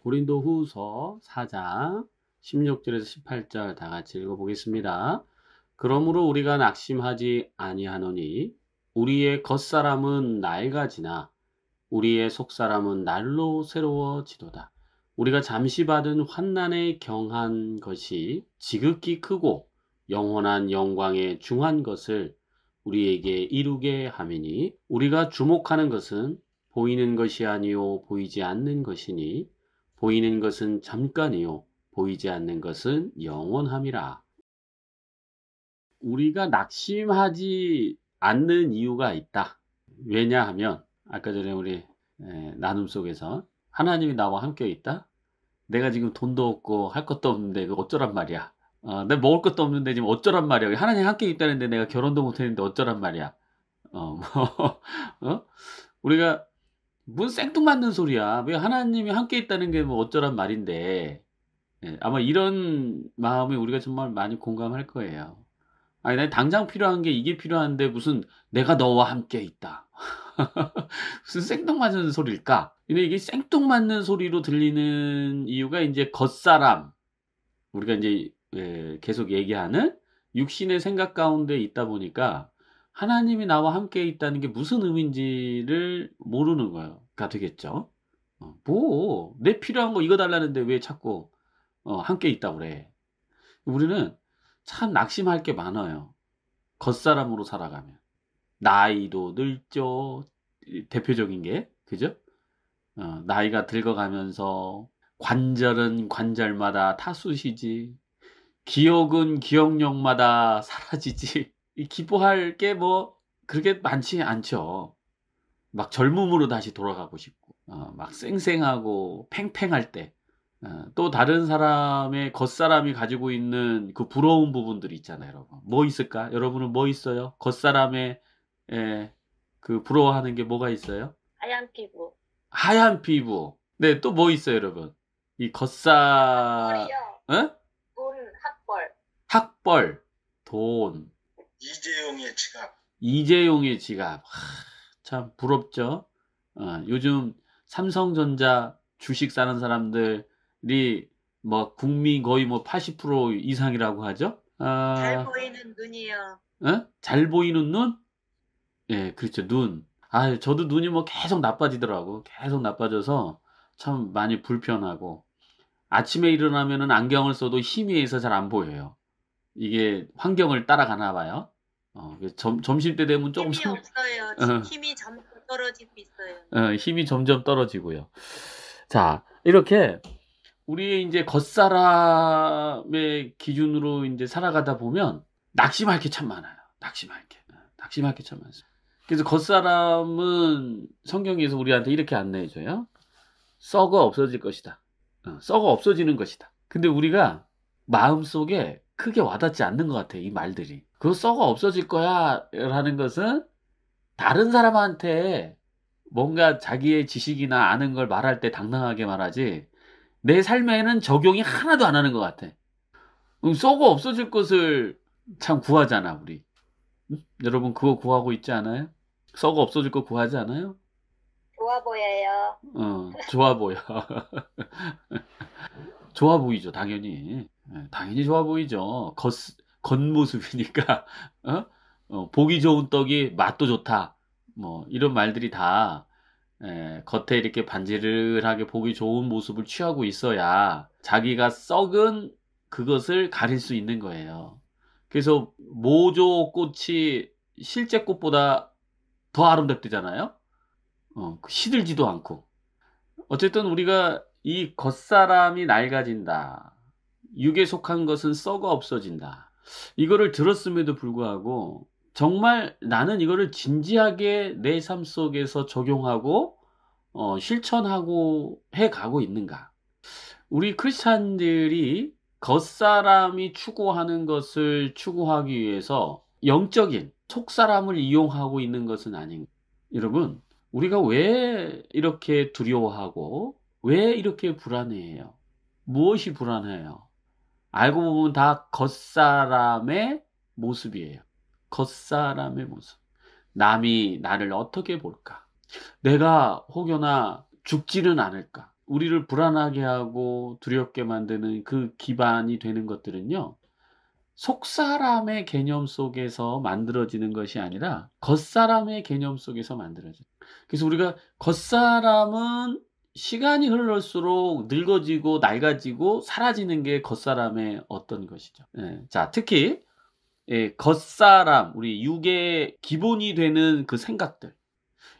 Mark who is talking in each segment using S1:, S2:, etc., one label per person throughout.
S1: 고린도후서 4장 16절에서 18절 다 같이 읽어보겠습니다. 그러므로 우리가 낙심하지 아니하노니 우리의 겉사람은 낡아지나 우리의 속사람은 날로 새로워지도다. 우리가 잠시 받은 환난에 경한 것이 지극히 크고 영원한 영광에 중한 것을 우리에게 이루게 함이니 우리가 주목하는 것은 보이는 것이 아니요 보이지 않는 것이니 보이는 것은 잠깐이요 보이지 않는 것은 영원함이라. 우리가 낙심하지 않는 이유가 있다. 왜냐하면 아까 전에 우리 나눔 속에서 하나님이 나와 함께 있다. 내가 지금 돈도 없고 할 것도 없는데 그 어쩌란 말이야. 내가 먹을 것도 없는데 지금 어쩌란 말이야. 하나님 함께 있다는데 내가 결혼도 못했는데 어쩌란 말이야. 우리가 뭔 생뚱맞는 소리야. 왜 하나님이 함께 있다는 게 뭐 어쩌란 말인데. 아마 이런 마음에 우리가 정말 많이 공감할 거예요. 아니, 난 당장 필요한 게 이게 필요한데 무슨 내가 너와 함께 있다. 무슨 생뚱맞은 소리일까? 근데 이게 생뚱맞는 소리로 들리는 이유가 이제 겉사람, 우리가 이제 계속 얘기하는 육신의 생각 가운데 있다 보니까 하나님이 나와 함께 있다는 게 무슨 의미인지를 모르는 거가 되겠죠. 내 필요한 거 이거 달라는데 왜 자꾸 함께 있다고 그래. 우리는 참 낙심할 게 많아요. 겉사람으로 살아가면. 나이도 늙죠. 대표적인 게, 그죠? 나이가 들어가면서 관절은 관절마다 타수시지. 기억은 기억력마다 사라지지. 기뻐할 게 뭐 그렇게 많지 않죠. 막 젊음으로 다시 돌아가고 싶고, 막 쌩쌩하고 팽팽할 때, 또 다른 사람의 겉사람이 가지고 있는 그 부러운 부분들이 있잖아요, 여러분. 뭐 있을까? 여러분은 뭐 있어요? 겉사람의 그 부러워하는 게 뭐가 있어요?
S2: 하얀 피부.
S1: 하얀 피부. 네, 또 뭐 있어요, 여러분? 이
S2: 학벌이요.
S1: 어?
S2: 돈, 학벌.
S1: 학벌, 돈,
S3: 이재용의 지갑.
S1: 이재용의 지갑. 참 부럽죠? 요즘 삼성전자 주식 사는 사람들이 뭐 국민 거의 뭐 80% 이상이라고 하죠?
S2: 잘 보이는 눈이요.
S1: 잘 보이는 눈? 예, 그렇죠. 눈. 저도 눈이 뭐 계속 나빠지더라고. 계속 나빠져서 참 많이 불편하고. 아침에 일어나면은 안경을 써도 희미해서 잘 안 보여요. 이게 환경을 따라가나 봐요. 점심 때 되면 조금
S2: 힘이 없어요. 힘이 점점 떨어지고 있어요.
S1: 힘이 점점 떨어지고요. 자, 이렇게 우리의 이제 겉사람의 기준으로 이제 살아가다 보면 낙심할 게 참 많아요. 낙심할 게 참 많습니다. 그래서 겉사람은 성경에서 우리한테 이렇게 안내해줘요. 썩어 없어질 것이다. 썩어 없어지는 것이다. 근데 우리가 마음속에 크게 와닿지 않는 것 같아, 이 말들이. 그거 썩어 없어질 거야 라는 것은 다른 사람한테 뭔가 자기의 지식이나 아는 걸 말할 때 당당하게 말하지 내 삶에는 적용이 하나도 안 하는 것 같아. 썩어 없어질 것을 참 구하잖아, 우리. 여러분 그거 구하고 있지 않아요? 썩어 없어질 거 구하지 않아요?
S2: 좋아 보여요.
S1: 좋아 보여. 좋아 보이죠, 당연히. 당연히 좋아 보이죠. 겉모습이니까. 보기 좋은 떡이 맛도 좋다. 뭐 이런 말들이 다 겉에 이렇게 반지르하게 보기 좋은 모습을 취하고 있어야 자기가 썩은 그것을 가릴 수 있는 거예요. 그래서 모조 꽃이 실제 꽃보다 더 아름답대잖아요. 시들지도 않고. 어쨌든 우리가 이 겉사람이 낡아진다. 육에 속한 것은 썩어 없어진다. 이거를 들었음에도 불구하고 정말 나는 이거를 진지하게 내 삶 속에서 적용하고 실천하고 해가고 있는가? 우리 크리스찬들이 겉사람이 추구하는 것을 추구하기 위해서 영적인 속사람을 이용하고 있는 것은 아닌가? 여러분, 우리가 왜 이렇게 두려워하고 왜 이렇게 불안해해요? 무엇이 불안해요? 알고 보면 다 겉사람의 모습이에요. 겉사람의 모습. 남이 나를 어떻게 볼까? 내가 혹여나 죽지는 않을까? 우리를 불안하게 하고 두렵게 만드는 그 기반이 되는 것들은요. 속사람의 개념 속에서 만들어지는 것이 아니라 겉사람의 개념 속에서 만들어져요. 그래서 우리가 겉사람은 시간이 흐를수록 늙어지고 낡아지고 사라지는 게 겉사람의 어떤 것이죠. 예. 자, 특히 겉사람, 우리 육의 기본이 되는 그 생각들.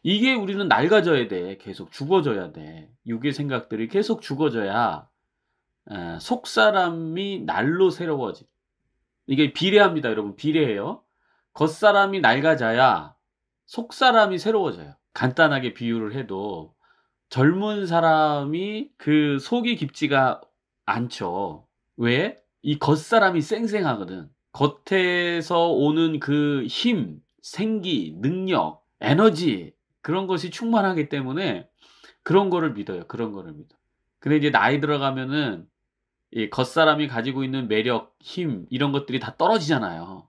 S1: 이게 우리는 낡아져야 돼. 계속 죽어져야 돼. 육의 생각들이 계속 죽어져야 속사람이 날로 새로워지. 이게 비례합니다, 여러분. 비례해요. 겉사람이 낡아져야 속사람이 새로워져요. 간단하게 비유를 해도 젊은 사람이 그 속이 깊지가 않죠. 왜? 이 겉사람이 쌩쌩하거든. 겉에서 오는 그 힘, 생기, 능력, 에너지 그런 것이 충만하기 때문에 그런 거를 믿어요. 그런 거를 믿어. 근데 이제 나이 들어가면은 이 겉사람이 가지고 있는 매력, 힘 이런 것들이 다 떨어지잖아요.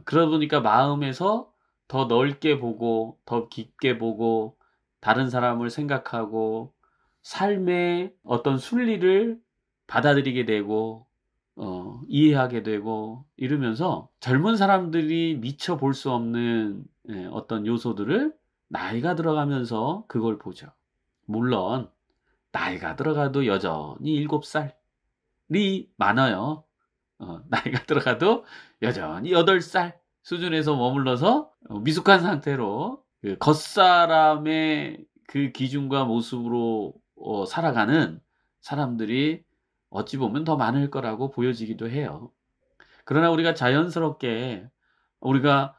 S1: 그러다 보니까 마음에서 더 넓게 보고 더 깊게 보고 다른 사람을 생각하고 삶의 어떤 순리를 받아들이게 되고 이해하게 되고 이러면서 젊은 사람들이 미처 볼 수 없는 어떤 요소들을 나이가 들어가면서 그걸 보죠. 물론 나이가 들어가도 여전히 7살이 많아요. 나이가 들어가도 여전히 8살 수준에서 머물러서 미숙한 상태로 그 겉사람의 그 기준과 모습으로 살아가는 사람들이 어찌 보면 더 많을 거라고 보여지기도 해요. 그러나 우리가 자연스럽게 우리가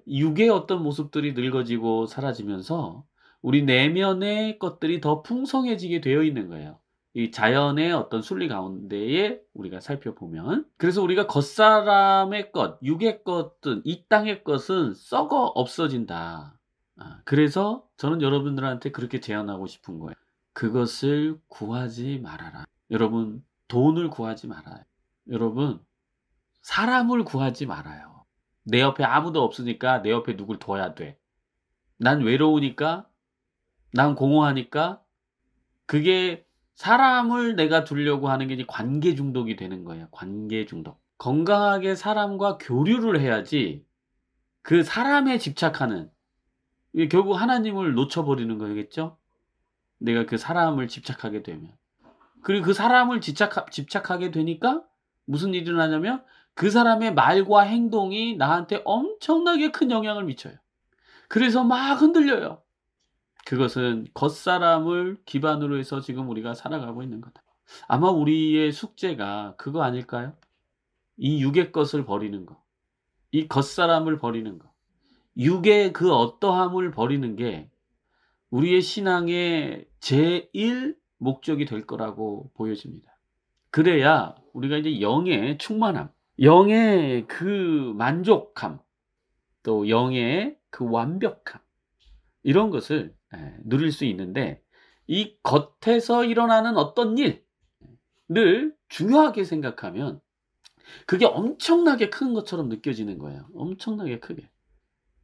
S1: 육의 어떤 모습들이 늙어지고 사라지면서 우리 내면의 것들이 더 풍성해지게 되어 있는 거예요. 이 자연의 어떤 순리 가운데에 우리가 살펴보면 그래서 우리가 겉사람의 것, 육의 것든 이 땅의 것은 썩어 없어진다. 그래서 저는 여러분들한테 그렇게 제안하고 싶은 거예요. 그것을 구하지 말아라. 여러분 돈을 구하지 말아요. 여러분 사람을 구하지 말아요. 내 옆에 아무도 없으니까 내 옆에 누굴 둬야 돼. 난 외로우니까 난 공허하니까 그게 사람을 내가 두려고 하는 게 이제 관계 중독이 되는 거예요. 관계 중독. 건강하게 사람과 교류를 해야지 그 사람에 집착하는 이게 결국 하나님을 놓쳐버리는 거겠죠? 내가 그 사람을 집착하게 되면. 그리고 그 사람을 집착하게 되니까 무슨 일이 일어나냐면 그 사람의 말과 행동이 나한테 엄청나게 큰 영향을 미쳐요. 그래서 막 흔들려요. 그것은 겉사람을 기반으로 해서 지금 우리가 살아가고 있는 거다. 아마 우리의 숙제가 그거 아닐까요? 이 육의 것을 버리는 거. 이 겉사람을 버리는 거. 육의 그 어떠함을 버리는 게 우리의 신앙의 제1 목적이 될 거라고 보여집니다. 그래야 우리가 이제 영의 충만함, 영의 그 만족함, 또 영의 그 완벽함 이런 것을 누릴 수 있는데 이 겉에서 일어나는 어떤 일을 중요하게 생각하면 그게 엄청나게 큰 것처럼 느껴지는 거예요. 엄청나게 크게.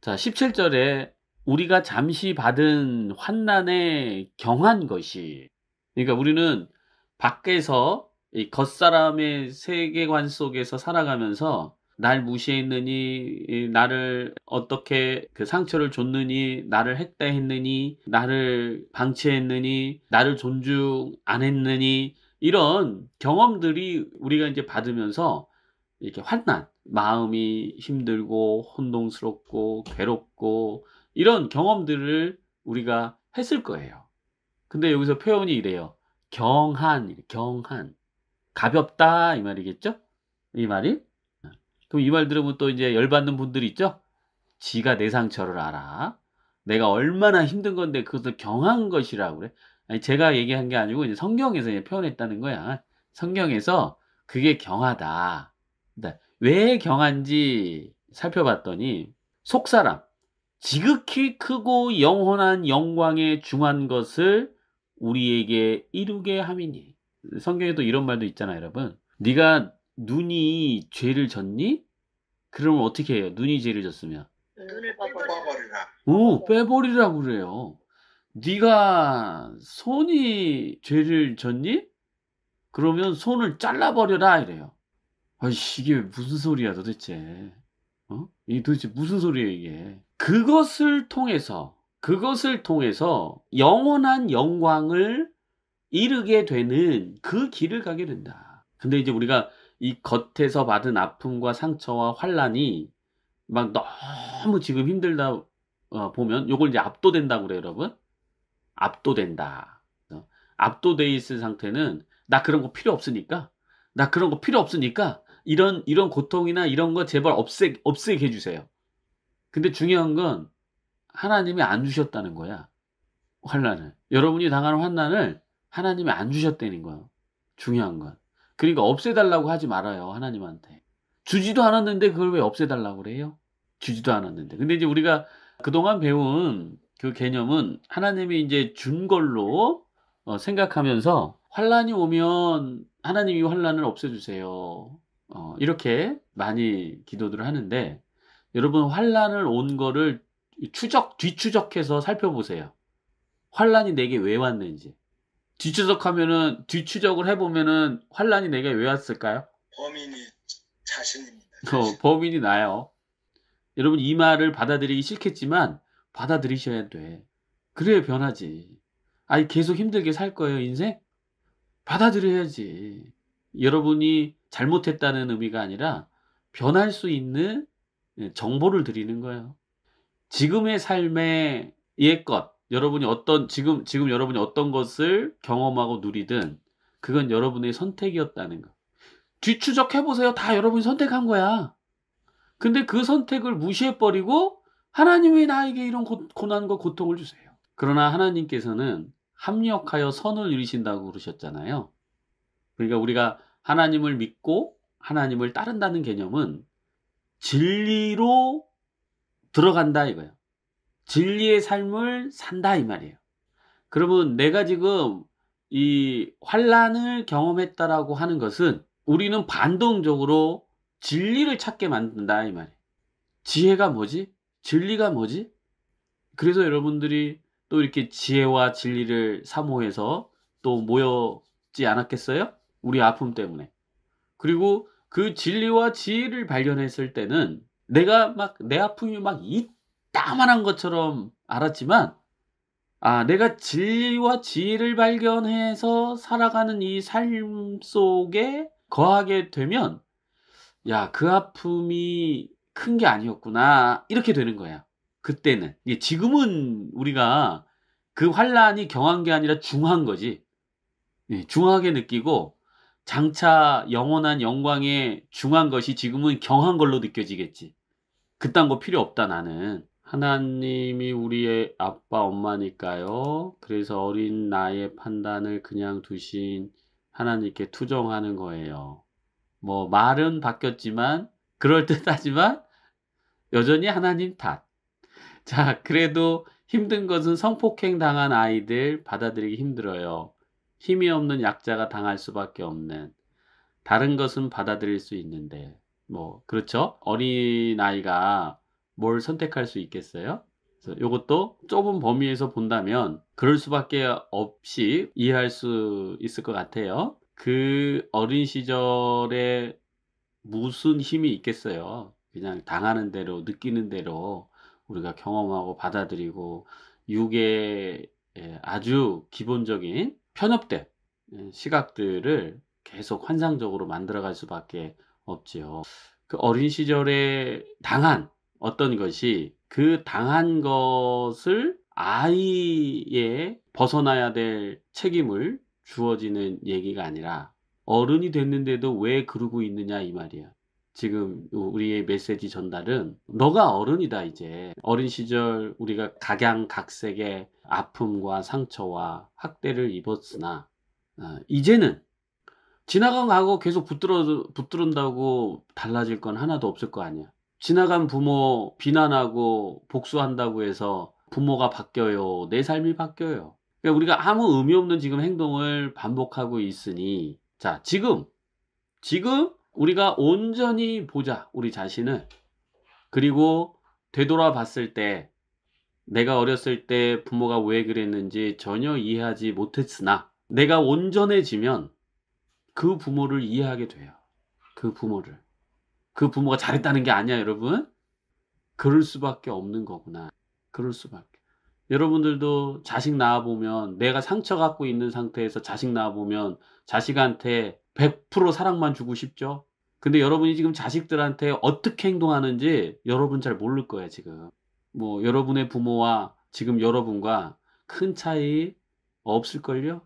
S1: 자, 17절에 우리가 잠시 받은 환난에 경한 것이 그러니까 우리는 밖에서 이 겉사람의 세계관 속에서 살아가면서 날 무시했느니 나를 어떻게 그 상처를 줬느니 나를 했다했느니 나를 방치했느니 나를 존중 안 했느니 이런 경험들이 우리가 이제 받으면서 이렇게 환난 마음이 힘들고 혼동스럽고 괴롭고 이런 경험들을 우리가 했을 거예요. 근데 여기서 표현이 이래요. 경한 가볍다 이 말이겠죠? 이 말이? 그럼 이 말 들으면 또 이제 열받는 분들이 있죠? 지가 내 상처를 알아. 내가 얼마나 힘든 건데 그것을 경한 것이라고 그래. 아니, 제가 얘기한 게 아니고 이제 성경에서 이제 표현했다는 거야. 성경에서 그게 경하다. 왜 경한지 살펴봤더니 속사람, 지극히 크고 영원한 영광에 중한 것을 우리에게 이루게 함이니. 성경에도 이런 말도 있잖아요, 여러분. 네가 눈이 죄를 졌니? 그러면 어떻게 해요? 눈이 죄를 졌으면
S2: 눈을
S3: 뽑아버리라.
S1: 빼버리라고 그래요. 네가 손이 죄를 졌니? 그러면 손을 잘라버려라 이래요. 아이씨 이게 무슨 소리야 도대체. 이게 도대체 무슨 소리예요 이게. 그것을 통해서 영원한 영광을 이루게 되는 그 길을 가게 된다. 근데 이제 우리가 이 겉에서 받은 아픔과 상처와 환난이 막 너무 지금 힘들다 보면 요걸 이제 압도된다고 그래요 여러분. 압도된다. 압도돼 있을 상태는 나 그런 거 필요 없으니까 이런 고통이나 이런 거 제발 없애게 해주세요. 근데 중요한 건 하나님이 안 주셨다는 거야. 환난을. 여러분이 당하는 환난을 하나님이 안 주셨다는 거예요. 중요한 건. 그러니까 없애달라고 하지 말아요. 하나님한테. 주지도 않았는데 그걸 왜 없애달라고 그래요? 주지도 않았는데. 근데 이제 우리가 그동안 배운 그 개념은 하나님이 이제 준 걸로 생각하면서 환난이 오면 하나님이 환난을 없애주세요. 이렇게 많이 기도들을 하는데 여러분 환난을 온 거를 뒤추적해서 살펴보세요. 환난이 내게 왜 왔는지. 뒤추적을 해보면은 환난이 내게 왜 왔을까요?
S3: 범인이 자신입니다.
S1: 범인이 나요. 여러분 이 말을 받아들이기 싫겠지만 받아들이셔야 돼. 그래야 변하지. 아니 계속 힘들게 살 거예요 인생? 받아들여야지. 여러분이 잘못했다는 의미가 아니라 변할 수 있는 정보를 드리는 거예요. 지금의 삶의 옛것, 여러분이 지금 여러분이 어떤 것을 경험하고 누리든 그건 여러분의 선택이었다는 거. 뒤추적해보세요. 다 여러분이 선택한 거야. 근데 그 선택을 무시해버리고 하나님이 나에게 이런 고난과 고통을 주세요. 그러나 하나님께서는 합력하여 선을 이루신다고 그러셨잖아요. 그러니까 우리가 하나님을 믿고 하나님을 따른다는 개념은 진리로 들어간다 이거예요. 진리의 삶을 산다 이 말이에요. 그러면 내가 지금 이 환난을 경험했다라고 하는 것은 우리는 반동적으로 진리를 찾게 만든다 이 말이에요. 지혜가 뭐지? 진리가 뭐지? 그래서 여러분들이 또 이렇게 지혜와 진리를 사모해서 또 모였지 않았겠어요? 우리 아픔 때문에. 그리고 그 진리와 지혜를 발견했을 때는 내가 막 내 아픔이 막 이따만한 것처럼 알았지만 내가 진리와 지혜를 발견해서 살아가는 이 삶 속에 거하게 되면 야, 그 아픔이 큰 게 아니었구나 이렇게 되는 거야. 그때는. 지금은 우리가 그 환난이 경한 게 아니라 중한 거지. 중하게 느끼고 장차 영원한 영광에 중한 것이 지금은 경한 걸로 느껴지겠지. 그딴 거 필요 없다 나는. 하나님이 우리의 아빠 엄마니까요. 그래서 어린 나의 판단을 그냥 두신 하나님께 투정하는 거예요. 뭐 말은 바뀌었지만 그럴듯하지만 여전히 하나님 탓. 자, 그래도 힘든 것은 성폭행 당한 아이들 받아들이기 힘들어요. 힘이 없는 약자가 당할 수밖에 없는. 다른 것은 받아들일 수 있는데 뭐 그렇죠? 어린아이가 뭘 선택할 수 있겠어요? 그래서 이것도 좁은 범위에서 본다면 그럴 수밖에 없이 이해할 수 있을 것 같아요. 그 어린 시절에 무슨 힘이 있겠어요? 그냥 당하는 대로 느끼는 대로 우리가 경험하고 받아들이고 육의 아주 기본적인 편협된 시각들을 계속 환상적으로 만들어갈 수밖에 없지요. 그 어린 시절에 당한 어떤 것이 그 당한 것을 아이에 벗어나야 될 책임을 주어지는 얘기가 아니라 어른이 됐는데도 왜 그러고 있느냐 이 말이야. 지금 우리의 메시지 전달은 너가 어른이다 이제. 어린 시절 우리가 각양각색의 아픔과 상처와 학대를 입었으나 이제는 지나간 과거 계속 붙들은다고 달라질 건 하나도 없을 거 아니야. 지나간 부모 비난하고 복수한다고 해서 부모가 바뀌어요. 내 삶이 바뀌어요. 그러니까 우리가 아무 의미 없는 지금 행동을 반복하고 있으니 자 지금 우리가 온전히 보자 우리 자신을. 그리고 되돌아봤을 때 내가 어렸을 때 부모가 왜 그랬는지 전혀 이해하지 못했으나 내가 온전해지면 그 부모를 이해하게 돼요. 그 부모를. 그 부모가 잘했다는 게 아니야, 여러분. 그럴 수밖에 없는 거구나. 그럴 수밖에. 여러분들도 자식 낳아보면 내가 상처 갖고 있는 상태에서 자식 낳아보면 자식한테 100% 사랑만 주고 싶죠? 근데 여러분이 지금 자식들한테 어떻게 행동하는지 여러분 잘 모를 거예요, 지금. 뭐 여러분의 부모와 지금 여러분과 큰 차이 없을걸요?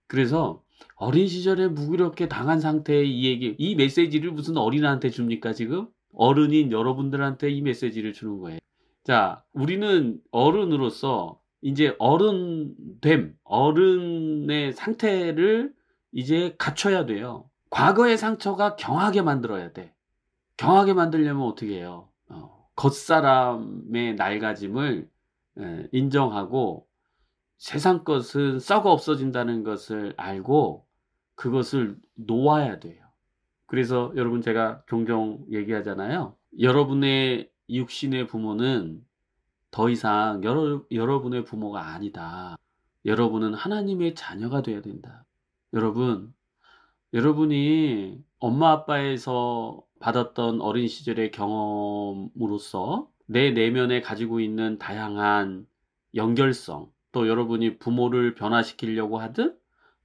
S1: 그래서 어린 시절에 무기력하게 당한 상태의 이 메시지를 무슨 어린아한테 줍니까, 지금? 어른인 여러분들한테 이 메시지를 주는 거예요. 자, 우리는 어른으로서 이제 어른의 상태를 이제 갖춰야 돼요. 과거의 상처가 경하게 만들어야 돼. 경하게 만들려면 어떻게 해요? 겉사람의 낡아짐을 인정하고 세상 것은 썩어 없어진다는 것을 알고 그것을 놓아야 돼요. 그래서 여러분 제가 종종 얘기하잖아요. 여러분의 육신의 부모는 더 이상 여러분의 부모가 아니다. 여러분은 하나님의 자녀가 돼야 된다. 여러분이 엄마 아빠에서 받았던 어린 시절의 경험으로서 내 내면에 가지고 있는 다양한 연결성, 또 여러분이 부모를 변화시키려고 하든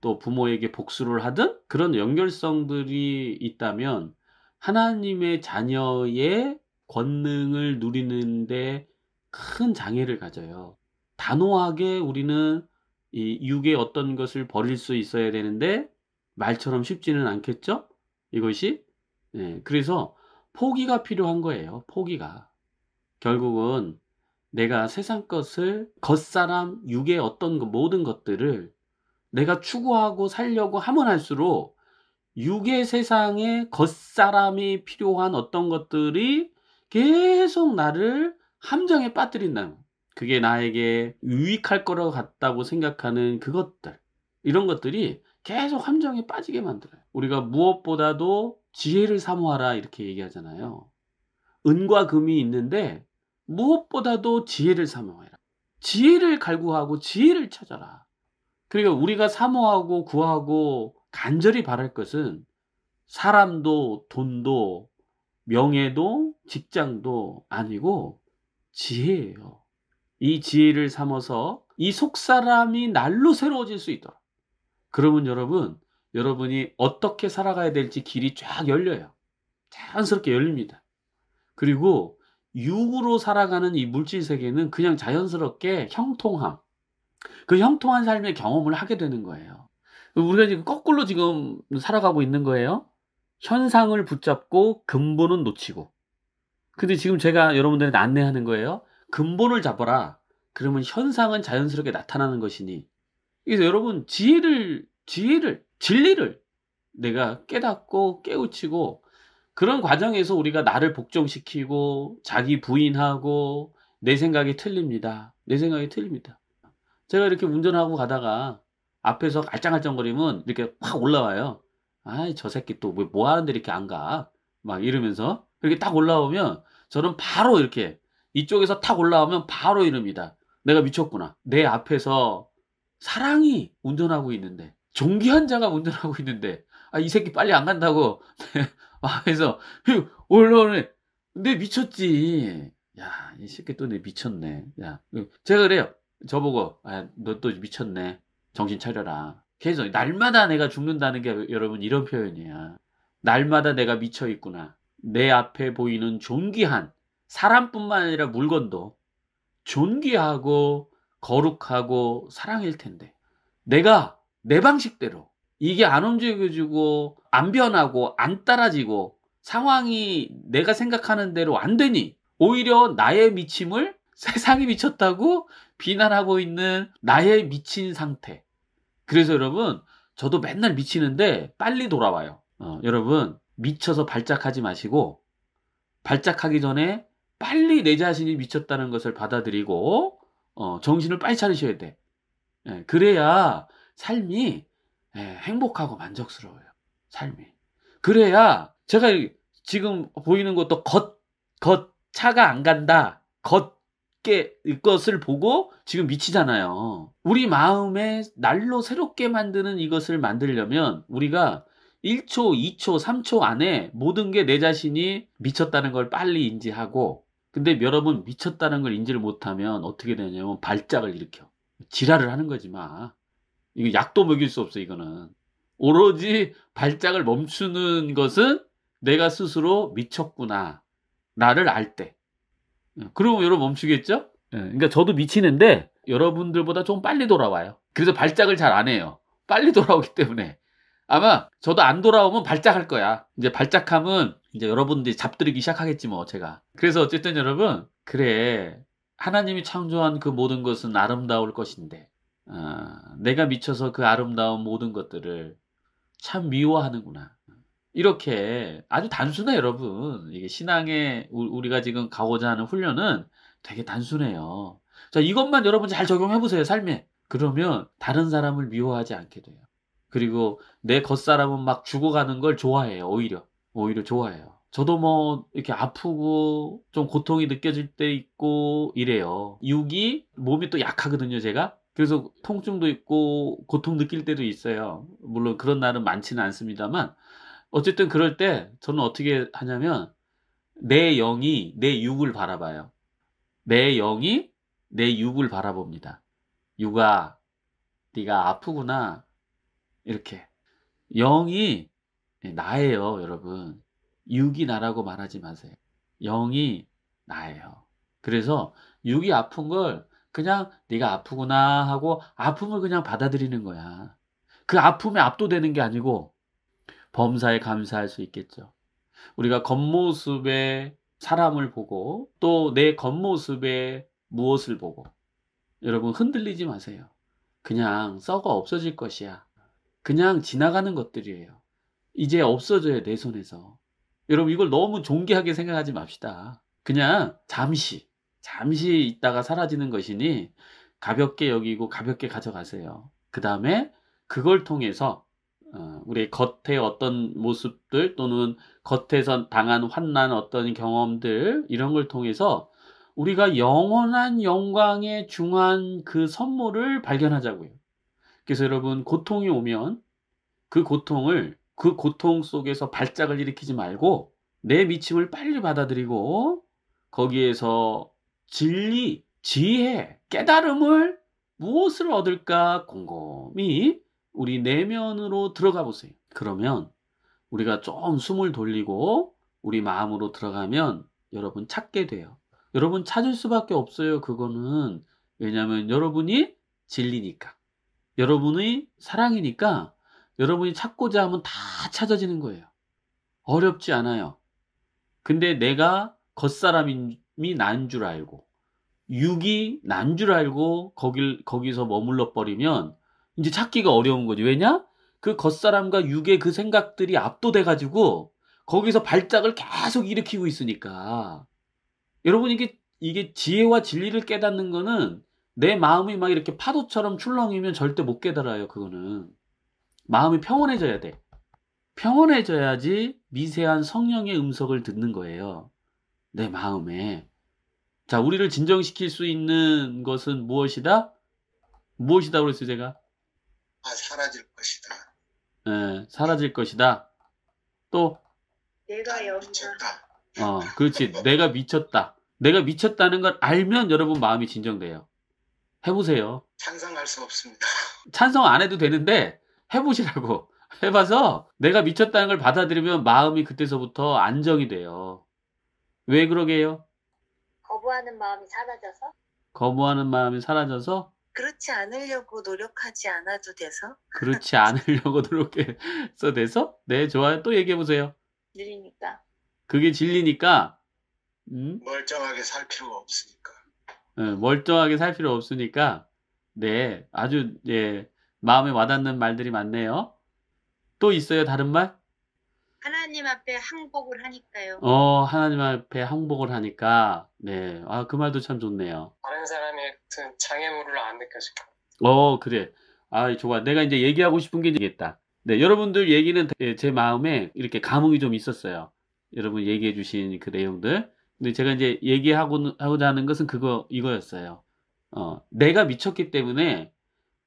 S1: 또 부모에게 복수를 하든 그런 연결성들이 있다면 하나님의 자녀의 권능을 누리는데 큰 장애를 가져요. 단호하게 우리는 이 육의 어떤 것을 버릴 수 있어야 되는데 말처럼 쉽지는 않겠죠? 이것이. 그래서 포기가 필요한 거예요. 포기가. 결국은 내가 세상 것을 겉사람, 육의 어떤 모든 것들을 내가 추구하고 살려고 하면 할수록 육의 세상에 겉사람이 필요한 어떤 것들이 계속 나를 함정에 빠뜨린다는 거예요. 그게 나에게 유익할 거라고 같다고 생각하는 그것들, 이런 것들이 계속 함정에 빠지게 만들어요. 우리가 무엇보다도 지혜를 사모하라 이렇게 얘기하잖아요. 은과 금이 있는데 무엇보다도 지혜를 사모해라. 지혜를 갈구하고 지혜를 찾아라. 그러니까 우리가 사모하고 구하고 간절히 바랄 것은 사람도 돈도 명예도 직장도 아니고 지혜예요. 이 지혜를 삼아서 이 속사람이 날로 새로워질 수 있도록. 그러면 여러분이 어떻게 살아가야 될지 길이 쫙 열려요. 자연스럽게 열립니다. 그리고 육으로 살아가는 이 물질 세계는 그냥 자연스럽게 형통함, 그 형통한 삶의 경험을 하게 되는 거예요. 우리가 지금 거꾸로 지금 살아가고 있는 거예요. 현상을 붙잡고 근본은 놓치고. 근데 지금 제가 여러분들한테 안내하는 거예요. 근본을 잡아라. 그러면 현상은 자연스럽게 나타나는 것이니. 그래서 여러분 진리를 내가 깨닫고 깨우치고 그런 과정에서 우리가 나를 복종시키고 자기 부인하고 내 생각이 틀립니다. 내 생각이 틀립니다. 제가 이렇게 운전하고 가다가 앞에서 알짱알짱거리면 이렇게 확 올라와요. 아이, 저 새끼 또 뭐 하는데 이렇게 안 가? 막 이러면서 이렇게 딱 올라오면 저는 바로 이렇게 이쪽에서 탁 올라오면 바로 이럽니다. 내가 미쳤구나. 내 앞에서 사랑이 운전하고 있는데, 존귀한 자가 운전하고 있는데, 아, 이 새끼 빨리 안 간다고 마음에서 올라오네. 내 미쳤지. 야, 이 새끼 또 내 미쳤네. 야, 제가 그래요. 저보고, 아, 너 또 미쳤네. 정신 차려라. 계속 날마다 내가 죽는다는 게 여러분 이런 표현이야. 날마다 내가 미쳐 있구나. 내 앞에 보이는 존귀한 사람뿐만 아니라 물건도 존귀하고 거룩하고 사랑일 텐데 내가 내 방식대로 이게 안 움직여지고 안 변하고 안 따라지고 상황이 내가 생각하는 대로 안 되니 오히려 나의 미침을 세상이 미쳤다고 비난하고 있는 나의 미친 상태. 그래서 여러분 저도 맨날 미치는데 빨리 돌아와요. 여러분 미쳐서 발작하지 마시고 발작하기 전에 빨리 내 자신이 미쳤다는 것을 받아들이고 정신을 빨리 차리셔야 돼. 그래야 삶이 행복하고 만족스러워요. 삶이. 그래야 제가 지금 보이는 것도 차가 안 간다. 것을 보고 지금 미치잖아요. 우리 마음에 날로 새롭게 만드는 이것을 만들려면 우리가 1초, 2초, 3초 안에 모든 게 내 자신이 미쳤다는 걸 빨리 인지하고, 근데 여러분 미쳤다는 걸 인지를 못하면 어떻게 되냐면 발작을 일으켜. 지랄을 하는 거지 마. 이거 약도 먹일 수 없어 이거는. 오로지 발작을 멈추는 것은 내가 스스로 미쳤구나 나를 알 때. 그러면 여러분 멈추겠죠? 그러니까 저도 미치는데 여러분들보다 좀 빨리 돌아와요. 그래서 발작을 잘 안 해요. 빨리 돌아오기 때문에. 아마 저도 안 돌아오면 발작할 거야. 이제 발작하면 이제 여러분들이 잡들이기 시작하겠지 뭐 제가. 그래서 어쨌든 여러분, 그래, 하나님이 창조한 그 모든 것은 아름다울 것인데 내가 미쳐서 그 아름다운 모든 것들을 참 미워하는구나. 이렇게 아주 단순해 여러분. 이게 신앙에 우리가 지금 가고자 하는 훈련은 되게 단순해요. 자, 이것만 여러분 잘 적용해 보세요 삶에. 그러면 다른 사람을 미워하지 않게 돼요. 그리고 내 겉사람은 막 죽어가는 걸 좋아해요. 오히려 좋아해요. 저도 뭐 이렇게 아프고 좀 고통이 느껴질 때 있고 이래요. 육이 몸이 또 약하거든요 제가. 그래서 통증도 있고 고통 느낄 때도 있어요. 물론 그런 날은 많지는 않습니다만, 어쨌든 그럴 때 저는 어떻게 하냐면 내 영이 내 육을 바라봐요. 내 영이 내 육을 바라봅니다. 육아, 네가 아프구나. 이렇게. 영이 나예요, 여러분. 육이 나라고 말하지 마세요. 영이 나예요. 그래서 육이 아픈 걸 그냥 네가 아프구나 하고 아픔을 그냥 받아들이는 거야. 그 아픔에 압도되는 게 아니고 범사에 감사할 수 있겠죠. 우리가 겉모습에 사람을 보고 또 내 겉모습에 무엇을 보고, 여러분 흔들리지 마세요. 그냥 썩어 없어질 것이야. 그냥 지나가는 것들이에요. 이제 없어져요, 내 손에서. 여러분 이걸 너무 존귀하게 생각하지 맙시다. 그냥 잠시 있다가 사라지는 것이니 가볍게 여기고 가볍게 가져가세요. 그 다음에 그걸 통해서 우리 겉의 어떤 모습들 또는 겉에서 당한 환난 어떤 경험들, 이런 걸 통해서 우리가 영원한 영광에 중한 그 선물을 발견하자고요. 그래서 여러분 고통이 오면 그 고통 속에서 발작을 일으키지 말고 내 미침을 빨리 받아들이고 거기에서 진리, 지혜, 깨달음을 무엇을 얻을까 곰곰이 우리 내면으로 들어가 보세요. 그러면 우리가 좀 숨을 돌리고 우리 마음으로 들어가면 여러분 찾게 돼요. 여러분 찾을 수밖에 없어요. 그거는. 왜냐하면 여러분이 진리니까. 여러분의 사랑이니까 여러분이 찾고자 하면 다 찾아지는 거예요. 어렵지 않아요. 근데 내가 겉사람이 난 줄 알고 육이 난 줄 알고 거기서 머물러 버리면 이제 찾기가 어려운 거지. 왜냐? 그 겉사람과 육의 그 생각들이 압도돼 가지고 거기서 발작을 계속 일으키고 있으니까. 여러분 이게 지혜와 진리를 깨닫는 거는 내 마음이 막 이렇게 파도처럼 출렁이면 절대 못 깨달아요. 그거는 마음이 평온해져야 돼. 평온해져야지 미세한 성령의 음성을 듣는 거예요. 내 마음에. 자, 우리를 진정시킬 수 있는 것은 무엇이다? 무엇이다 그랬어요, 제가?
S3: 사라질 것이다.
S1: 네, 사라질 것이다. 또?
S2: 내가 여기다.
S3: 미쳤다.
S1: 그렇지. 내가 미쳤다. 내가 미쳤다는 걸 알면 여러분 마음이 진정돼요. 해보세요.
S3: 찬성할 수 없습니다.
S1: 찬성 안 해도 되는데 해보시라고. 해봐서 내가 미쳤다는 걸 받아들이면 마음이 그때서부터 안정이 돼요. 왜 그러게요?
S2: 거부하는 마음이 사라져서?
S1: 거부하는 마음이 사라져서?
S2: 그렇지 않으려고 노력하지 않아도 돼서?
S1: 그렇지 않으려고 노력해서 돼서? 네, 좋아요. 또 얘기해보세요.
S2: 느리니까.
S1: 그게 진리니까.
S3: 멀쩡하게 살 필요가 없으니까.
S1: 멀쩡하게 살 필요 없으니까. 네, 아주 마음에 와닿는 말들이 많네요. 또 있어요, 다른 말?
S2: 하나님 앞에 항복을 하니까요.
S1: 하나님 앞에 항복을 하니까. 네, 그 말도 참 좋네요.
S4: 다른 사람의 장애물을 안 느껴질
S1: 거. 그래. 좋아. 내가 이제 얘기하고 싶은 게 있겠다. 네, 여러분들 얘기는 제 마음에 이렇게 감흥이 좀 있었어요. 여러분 얘기해 주신 그 내용들. 근데 제가 이제 하고자 하는 것은 이거였어요. 내가 미쳤기 때문에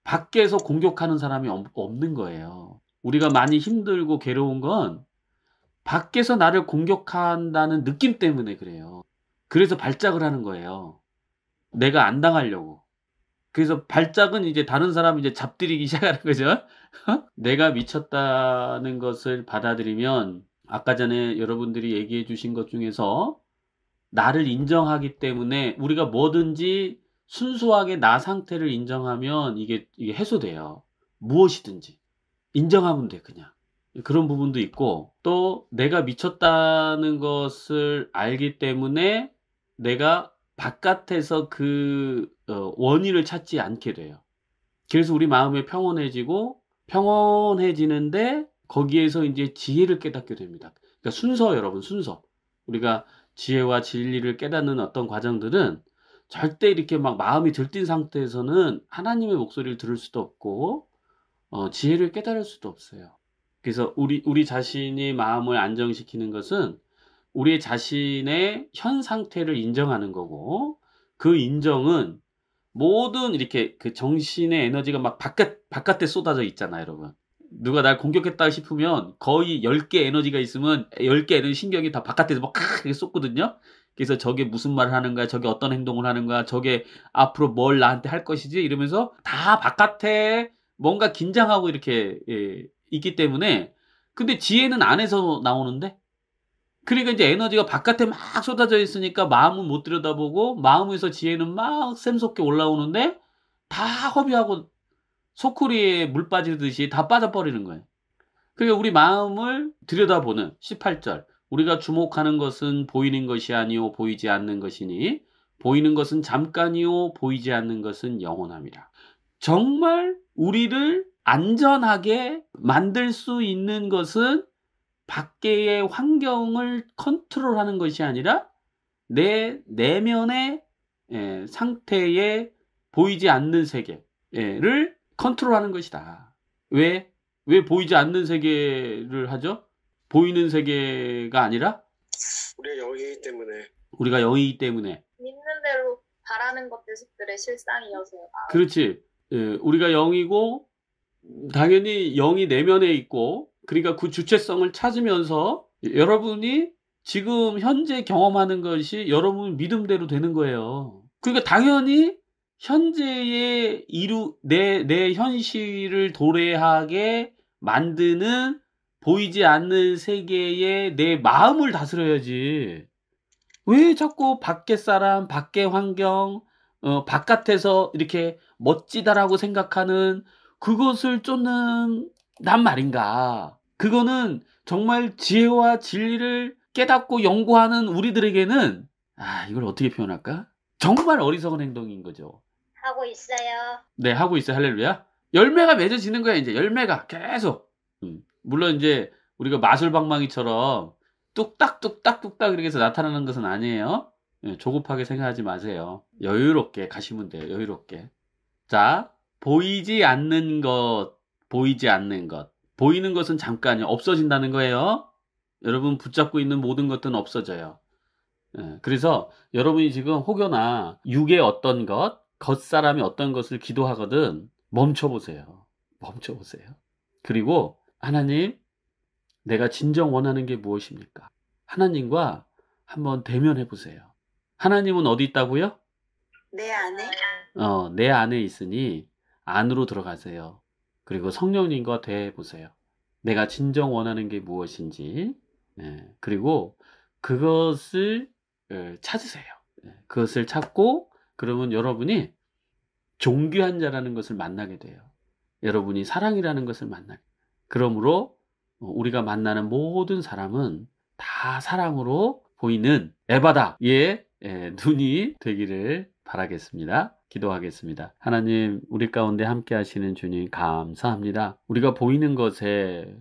S1: 밖에서 공격하는 사람이 없는 거예요. 우리가 많이 힘들고 괴로운 건 밖에서 나를 공격한다는 느낌 때문에 그래요. 그래서 발작을 하는 거예요. 내가 안 당하려고. 그래서 발작은 이제 다른 사람 이제 잡들이기 시작하는 거죠. 내가 미쳤다는 것을 받아들이면 아까 전에 여러분들이 얘기해 주신 것 중에서 나를 인정하기 때문에 우리가 뭐든지 순수하게 나 상태를 인정하면 이게 해소돼요. 무엇이든지. 인정하면 돼, 그냥. 그런 부분도 있고, 또 내가 미쳤다는 것을 알기 때문에 내가 바깥에서 그 원인을 찾지 않게 돼요. 그래서 우리 마음이 평온해지는데 거기에서 이제 지혜를 깨닫게 됩니다. 그러니까 순서, 여러분, 순서. 우리가 지혜와 진리를 깨닫는 어떤 과정들은 절대 이렇게 막 마음이 들뜬 상태에서는 하나님의 목소리를 들을 수도 없고 지혜를 깨달을 수도 없어요. 그래서 우리 자신이 마음을 안정시키는 것은 우리 자신의 현 상태를 인정하는 거고, 그 인정은 모든 이렇게 그 정신의 에너지가 막 바깥에 쏟아져 있잖아요, 여러분. 누가 날 공격했다 싶으면 거의 10개 에너지가 있으면 10개 에너지 신경이 다 바깥에서 막 이렇게 쏟거든요. 그래서 저게 무슨 말을 하는 거야, 저게 어떤 행동을 하는 거야, 저게 앞으로 뭘 나한테 할 것이지, 이러면서 다 바깥에 뭔가 긴장하고 이렇게 있기 때문에. 근데 지혜는 안에서 나오는데, 그러니까 이제 에너지가 바깥에 막 쏟아져 있으니까 마음은 못 들여다보고 마음에서 지혜는 막 샘솟게 올라오는데 다 허비하고 소쿠리에 물 빠지듯이 다 빠져버리는 거예요. 그러니까 우리 마음을 들여다보는 18절. 우리가 주목하는 것은 보이는 것이 아니요 보이지 않는 것이니 보이는 것은 잠깐이요 보이지 않는 것은 영원함이라. 정말 우리를 안전하게 만들 수 있는 것은 밖의 환경을 컨트롤하는 것이 아니라 내 내면의 상태에 보이지 않는 세계를 컨트롤하는 것이다. 왜 보이지 않는 세계를 하죠? 보이는 세계가 아니라
S4: 우리가 영이기 때문에.
S1: 우리가 영이기 때문에.
S2: 믿는 대로 바라는 것들의 실상이어서요.
S1: 그렇지. 우리가 영이고 당연히 영이 내면에 있고, 그러니까 그 주체성을 찾으면서 여러분이 지금 현재 경험하는 것이 여러분 믿음대로 되는 거예요. 그러니까 당연히 현재의 내 현실을 도래하게 만드는 보이지 않는 세계에 내 마음을 다스려야지. 왜 자꾸 밖의 사람, 밖의 환경, 바깥에서 이렇게 멋지다라고 생각하는 그것을 쫓는 난 말인가. 그거는 정말 지혜와 진리를 깨닫고 연구하는 우리들에게는 이걸 어떻게 표현할까? 정말 어리석은 행동인 거죠.
S2: 하고 있어요.
S1: 네, 하고 있어요. 할렐루야. 열매가 맺어지는 거야, 이제. 열매가 계속. 물론 이제 우리가 마술방망이처럼 뚝딱뚝딱뚝딱 이렇게 해서 나타나는 것은 아니에요. 조급하게 생각하지 마세요. 여유롭게 가시면 돼요. 여유롭게. 자, 보이지 않는 것. 보이는 것은 잠깐이요. 없어진다는 거예요. 여러분 붙잡고 있는 모든 것들은 없어져요. 그래서 여러분이 지금 혹여나 육의 어떤 것, 겉사람이 어떤 것을 기도하거든 멈춰보세요. 그리고 하나님, 내가 진정 원하는 게 무엇입니까? 하나님과 한번 대면해 보세요. 하나님은 어디 있다고요?
S2: 내 안에?
S1: 내 안에 있으니 안으로 들어가세요. 그리고 성령님과 대해보세요. 내가 진정 원하는 게 무엇인지. 그리고 그것을 찾으세요. 그것을 찾고 그러면 여러분이 존귀한 자라는 것을 만나게 돼요. 여러분이 사랑이라는 것을 만나게 돼요. 그러므로 우리가 만나는 모든 사람은 다 사랑으로 보이는 에바다의 눈이 되기를 바라겠습니다. 기도하겠습니다. 하나님, 우리 가운데 함께 하시는 주님 감사합니다. 우리가 보이는 것에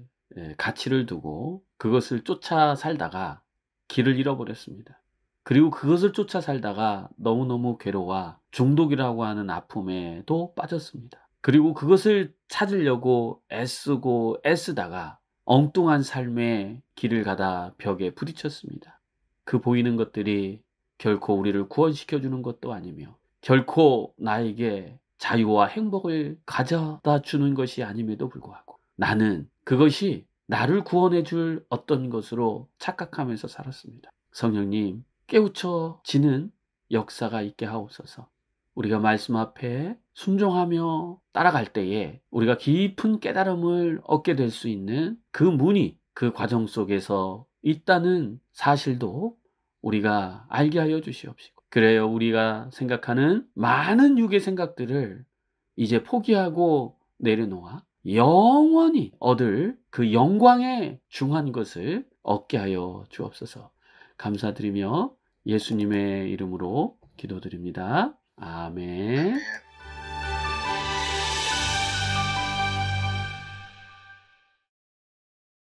S1: 가치를 두고 그것을 쫓아 살다가 길을 잃어버렸습니다. 그리고 그것을 쫓아 살다가 너무너무 괴로워 중독이라고 하는 아픔에도 빠졌습니다. 그리고 그것을 찾으려고 애쓰다가 엉뚱한 삶의 길을 가다 벽에 부딪혔습니다. 그 보이는 것들이 결코 우리를 구원시켜 주는 것도 아니며 결코 나에게 자유와 행복을 가져다 주는 것이 아님에도 불구하고 나는 그것이 나를 구원해 줄 어떤 것으로 착각하면서 살았습니다. 성령님, 깨우쳐지는 역사가 있게 하옵소서. 우리가 말씀 앞에 순종하며 따라갈 때에 우리가 깊은 깨달음을 얻게 될 수 있는 그 문이 그 과정 속에서 있다는 사실도 우리가 알게 하여 주시옵시고, 그래요 우리가 생각하는 많은 육의 생각들을 이제 포기하고 내려놓아 영원히 얻을 그 영광의 중한 것을 얻게 하여 주옵소서. 감사드리며 예수님의 이름으로 기도드립니다. 아멘.